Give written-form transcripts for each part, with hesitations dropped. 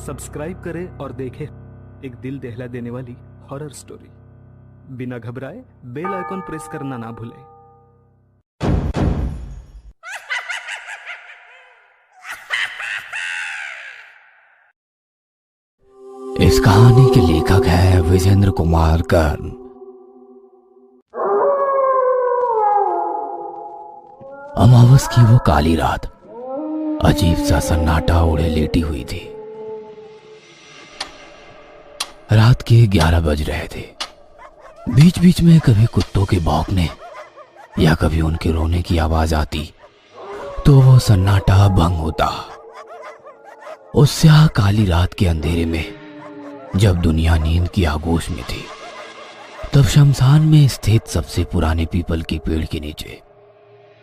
Subscribe करें और देखें एक दिल दहला देने वाली हॉरर स्टोरी। बिना घबराए बेल आइकॉन प्रेस करना ना भूलें। इस कहानी के लेखक है विजेंद्र कुमार कर्ण। अमावस की वो काली रात अजीब सा सन्नाटा ओढ़े लेटी हुई थी। रात के 11 बज रहे थे। बीच बीच में कभी कुत्तों के भौंकने या कभी उनके रोने की आवाज आती तो वो सन्नाटा भंग होता। उस स्याह काली रात के अंधेरे में जब दुनिया नींद की आगोश में थी, तब शमशान में स्थित सबसे पुराने पीपल के पेड़ के नीचे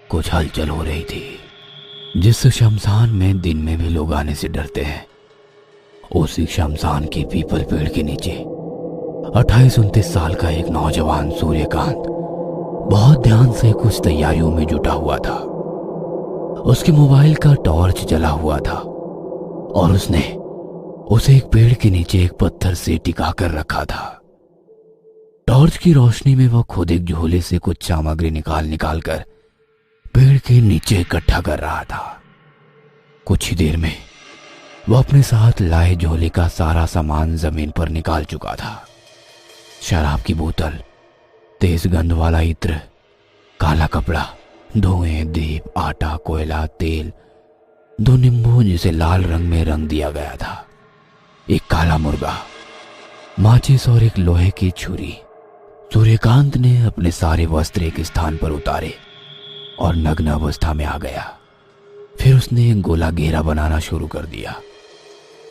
कुछ हलचल हो रही थी। जिस शमशान में दिन में भी लोग आने से डरते हैं, उसी शमशान के पीपल पेड़ के नीचे 28-29 साल का एक नौजवान सूर्यकांत बहुत ध्यान से कुछ तैयारियों में जुटा हुआ था। उसके मोबाइल का टॉर्च जला हुआ था और उसने उसे एक पेड़ के नीचे एक पत्थर से टिका कर रखा था। टॉर्च की रोशनी में वह खुद एक झोले से कुछ सामग्री निकाल कर पेड़ के नीचे इकट्ठा कर रहा था। कुछ ही देर में वह अपने साथ लाए झोले का सारा सामान जमीन पर निकाल चुका था। शराब की बोतल, तेज गंध वाला इत्र, काला कपड़ा, धुएं, दीप, आटा, कोयला, तेल, 2 नींबू जिसे लाल रंग में रंग दिया गया था, एक काला मुर्गा, माचिस और एक लोहे की छुरी। सूर्यकांत ने अपने सारे वस्त्र एक स्थान पर उतारे और नग्न अवस्था में आ गया। फिर उसने एक गोला घेरा बनाना शुरू कर दिया।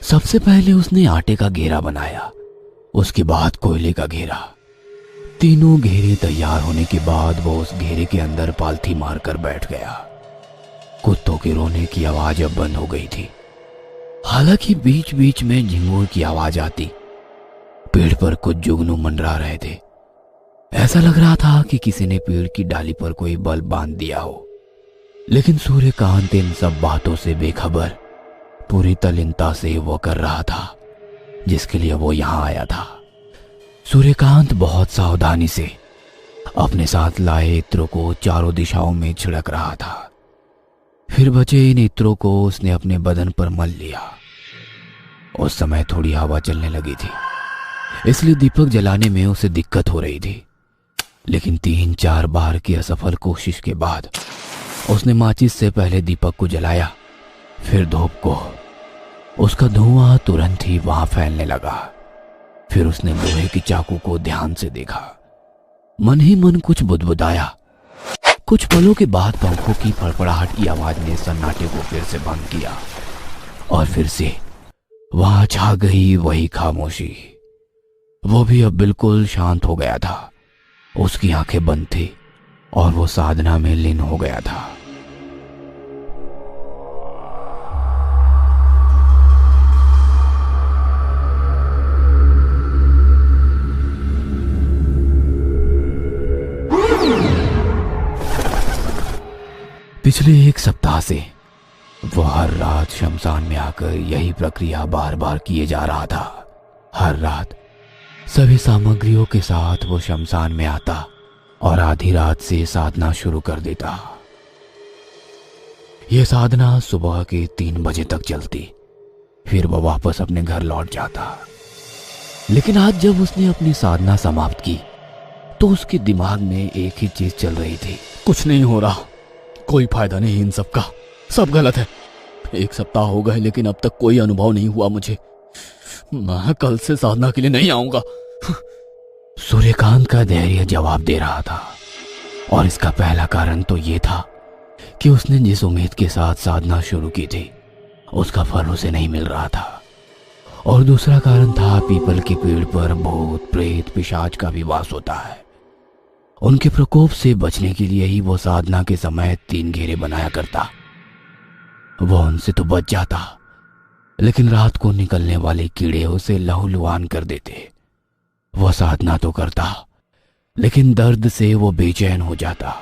सबसे पहले उसने आटे का घेरा बनाया, उसके बाद कोयले का घेरा। तीनों घेरे तैयार होने के बाद वो उस घेरे के अंदर पालथी मारकर बैठ गया। कुत्तों के रोने की आवाज अब बंद हो गई थी। हालांकि बीच बीच में झिंगुर की आवाज आती। पेड़ पर कुछ जुगनू मंडरा रहे थे। ऐसा लग रहा था कि किसी ने पेड़ की डाली पर कोई बल्ब बांध दिया हो। लेकिन सूर्यकांत इन सब बातों से बेखबर पूरी तल्लीनता से वो कर रहा था जिसके लिए वो यहां आया था। सूर्यकांत बहुत सावधानी से अपने साथ लाए इत्रों को चारों दिशाओं में छिड़क रहा था। फिर बचे इन इत्रों को उसने अपने बदन पर मल लिया। उस समय थोड़ी हवा चलने लगी थी, इसलिए दीपक जलाने में उसे दिक्कत हो रही थी। लेकिन 3-4 बार की असफल कोशिश के बाद उसने माचिस से पहले दीपक को जलाया, फिर धूप को। उसका धुआं तुरंत ही वहां फैलने लगा। फिर उसने लोहे की चाकू को ध्यान से देखा। मन ही मन कुछ बुदबुदाया। कुछ पलों के बाद पंखों की फड़फड़ाहट की आवाज ने सन्नाटे को फिर से भंग किया और फिर से वहां छा गई वही खामोशी। वो भी अब बिल्कुल शांत हो गया था। उसकी आंखें बंद थी और वो साधना में लीन हो गया था। पिछले 1 सप्ताह से वो हर रात शमशान में आकर यही प्रक्रिया बार बार किए जा रहा था। हर रात सभी सामग्रियों के साथ वो शमशान में आता और आधी रात से साधना शुरू कर देता। यह साधना सुबह के 3 बजे तक चलती। फिर वो वापस अपने घर लौट जाता। लेकिन आज जब उसने अपनी साधना समाप्त की तो उसके दिमाग में एक ही चीज चल रही थी। कुछ नहीं हो रहा, कोई फायदा नहीं इन सब का, सब गलत है। 1 सप्ताह हो गए लेकिन अब तक कोई अनुभव नहीं हुआ मुझे। मैं कल से साधना के लिए नहीं आऊंगा। सूर्यकांत का धैर्य जवाब दे रहा था और इसका पहला कारण तो ये था कि उसने जिस उम्मीद के साथ साधना शुरू की थी उसका फल उसे नहीं मिल रहा था। और दूसरा कारण था पीपल के पेड़ पर भूत, प्रेत, पिशाच का भी वास होता है। उनके प्रकोप से बचने के लिए ही वो साधना के समय 3 घेरे बनाया करता। वो उनसे तो बच जाता, लेकिन रात को निकलने वाले कीड़े उसे लहूलुहान कर देते। वो साधना तो करता, लेकिन दर्द से वो बेचैन हो जाता।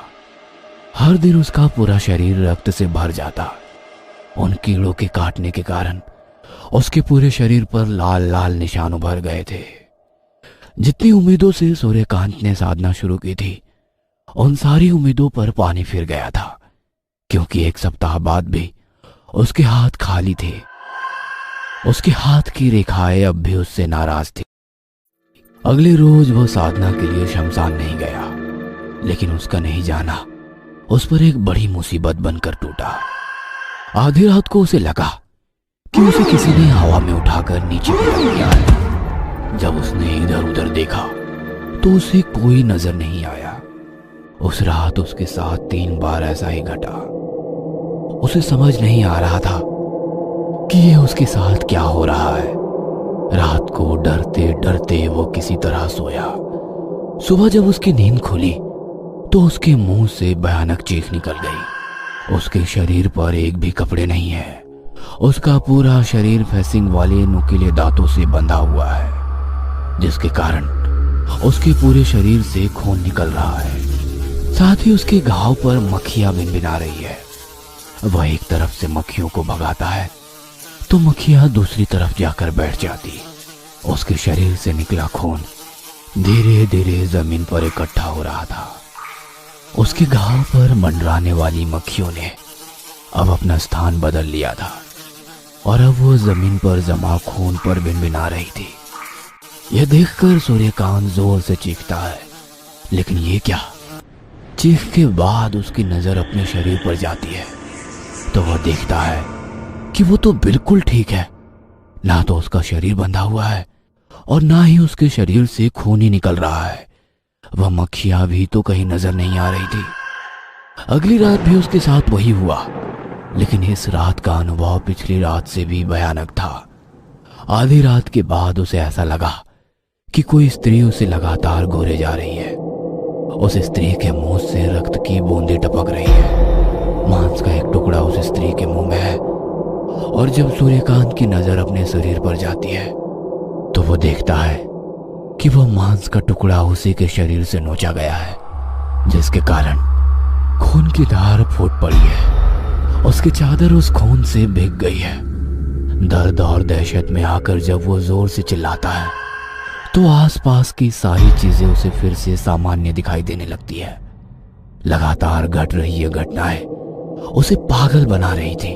हर दिन उसका पूरा शरीर रक्त से भर जाता। उन कीड़ों के काटने के कारण उसके पूरे शरीर पर लाल लाल निशान उभर गए थे। जितनी उम्मीदों से सूर्यकांत ने साधना शुरू की थी, उन सारी उम्मीदों पर पानी फिर गया था, क्योंकि एक सप्ताह बाद भी उसके हाथ खाली थे। उसके हाथ की रेखाएं अब भी उससे नाराज थी। अगले रोज वो साधना के लिए शमशान नहीं गया, लेकिन उसका नहीं जाना उस पर एक बड़ी मुसीबत बनकर टूटा। आधी रात को उसे लगा कि उसे किसी ने हवा में उठाकर नीचे फेंक दिया है। जब उसने इधर उधर देखा तो उसे कोई नजर नहीं आया। उस रात उसके साथ 3 बार ऐसा ही घटा। उसे समझ नहीं आ रहा था कि ये उसके साथ क्या हो रहा है। रात को डरते डरते वो किसी तरह सोया। सुबह जब उसकी नींद खुली तो उसके मुंह से भयानक चीख निकल गई। उसके शरीर पर एक भी कपड़े नहीं है। उसका पूरा शरीर फेसिंग वाले नुकीले दांतों से बंधा हुआ है, जिसके कारण उसके पूरे शरीर से खून निकल रहा है। साथ ही उसके घाव पर मक्खियां भिनभिना रही है। वह एक तरफ से मक्खियों को भगाता है तो मक्खियां दूसरी तरफ जाकर बैठ जाती। उसके शरीर से निकला खून धीरे धीरे जमीन पर इकट्ठा हो रहा था। उसके घाव पर मंडराने वाली मक्खियों ने अब अपना स्थान बदल लिया था और अब वो जमीन पर जमा खून पर भिनभिना रही थी। यह देखकर सूर्यकांत जोर से चीखता है, लेकिन ये क्या? चीख के बाद उसकी नजर अपने शरीर पर जाती है तो वह देखता है कि वो तो बिल्कुल ठीक है। ना तो उसका शरीर बंधा हुआ है और ना ही उसके शरीर से खून ही निकल रहा है। वह मक्खियां भी तो कहीं नजर नहीं आ रही थी। अगली रात भी उसके साथ वही हुआ, लेकिन इस रात का अनुभव पिछली रात से भी भयानक था। आधी रात के बाद उसे ऐसा लगा कि कोई स्त्री उसे लगातार घूरे जा रही है। उस स्त्री के मुंह से रक्त की बूंदें टपक रही है। मांस का एक टुकड़ा उस स्त्री के मुंह में है और जब सूर्यकांत की नजर अपने शरीर पर जाती है तो वो देखता है कि वह मांस का टुकड़ा उसी के शरीर से नोचा गया है, जिसके कारण खून की धार फूट पड़ी है। उसकी चादर उस खून से भीग गई है। दर्द और दहशत में आकर जब वो जोर से चिल्लाता है तो आसपास की सारी चीजें उसे फिर से सामान्य दिखाई देने लगती है। लगातार घट रही ये घटनाएं उसे पागल बना रही थी।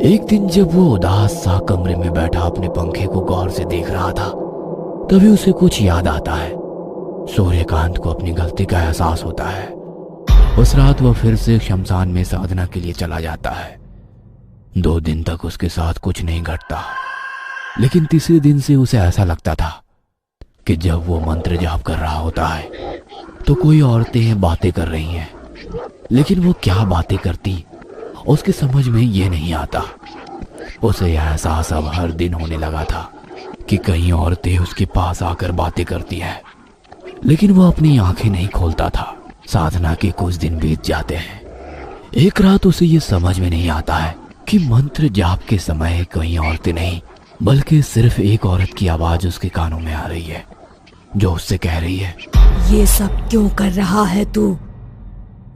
एक दिन जब वो उदास सा कमरे में बैठा अपने पंखे को गौर से देख रहा था, तभी उसे कुछ याद आता है। सूर्यकांत को अपनी गलती का एहसास होता है। उस रात वह फिर से शमशान में साधना के लिए चला जाता है। 2 दिन तक उसके साथ कुछ नहीं घटता, लेकिन तीसरे दिन से उसे ऐसा लगता था कि जब वो मंत्र जाप कर रहा होता है तो कोई औरतें बातें कर रही हैं, लेकिन वो क्या बातें करती उसके समझ में ये नहीं आता। उसे यह एहसास अब हर दिन होने लगा था कि कई औरतें उसके पास आकर बातें करती हैं, लेकिन वो अपनी आंखें नहीं खोलता था। साधना के कुछ दिन बीत जाते हैं। एक रात उसे ये समझ में नहीं आता है कि मंत्र जाप के समय कई औरतें नहीं बल्कि सिर्फ एक औरत की आवाज उसके कानों में आ रही है, जो उससे कह रही है, ये सब क्यों कर रहा है तू?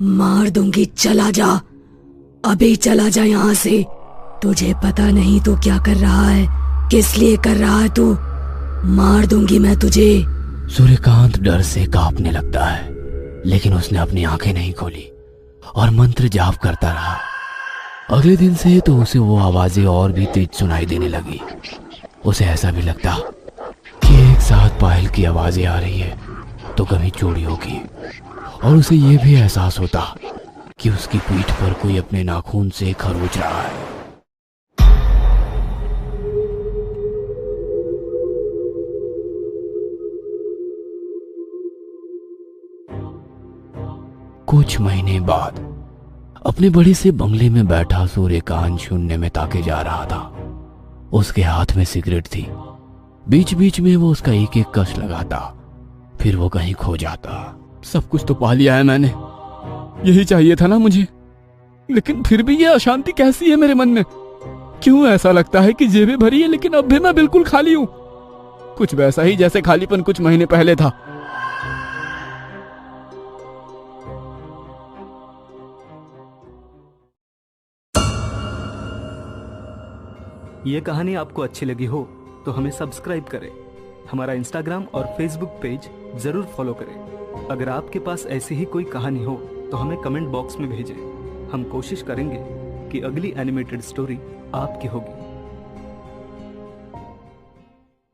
मार दूंगी, चला जा, अभी चला जा यहाँ से। तुझे पता नहीं तू क्या कर रहा है, किस लिए कर रहा है तू? मार दूंगी मैं तुझे। सूर्यकांत डर से कांपने लगता है, लेकिन उसने अपनी आंखें नहीं खोली और मंत्र जाप करता रहा। अगले दिन से तो उसे वो आवाजें और भी तेज सुनाई देने लगी। उसे ऐसा भी लगता कि एक साथ पायल की आवाजें आ रही है तो कभी चोरी होगी, और उसे ये भी एहसास होता कि उसकी पीठ पर कोई अपने नाखून से खरोच रहा है। कुछ महीने बाद अपने बड़े से बंगले में बैठा सूर्यकांत शून्य में ताके जा रहा था। उसके हाथ में सिगरेट थी। बीच बीच में वो उसका एक एक कश लगाता, फिर वो कहीं खो जाता। सब कुछ तो पा लिया है मैंने, यही चाहिए था ना मुझे, लेकिन फिर भी ये अशांति कैसी है मेरे मन में? क्यों ऐसा लगता है कि जेबें भरी है लेकिन अब भी मैं बिल्कुल खाली हूं? कुछ वैसा ही जैसे खालीपन कुछ महीने पहले था। ये कहानी आपको अच्छी लगी हो तो हमें सब्सक्राइब करें, हमारा इंस्टाग्राम और फेसबुक पेज जरूर फॉलो करें। अगर आपके पास ऐसी ही कोई कहानी हो तो हमें कमेंट बॉक्स में भेजें। हम कोशिश करेंगे कि अगली एनिमेटेड स्टोरी आपकी होगी।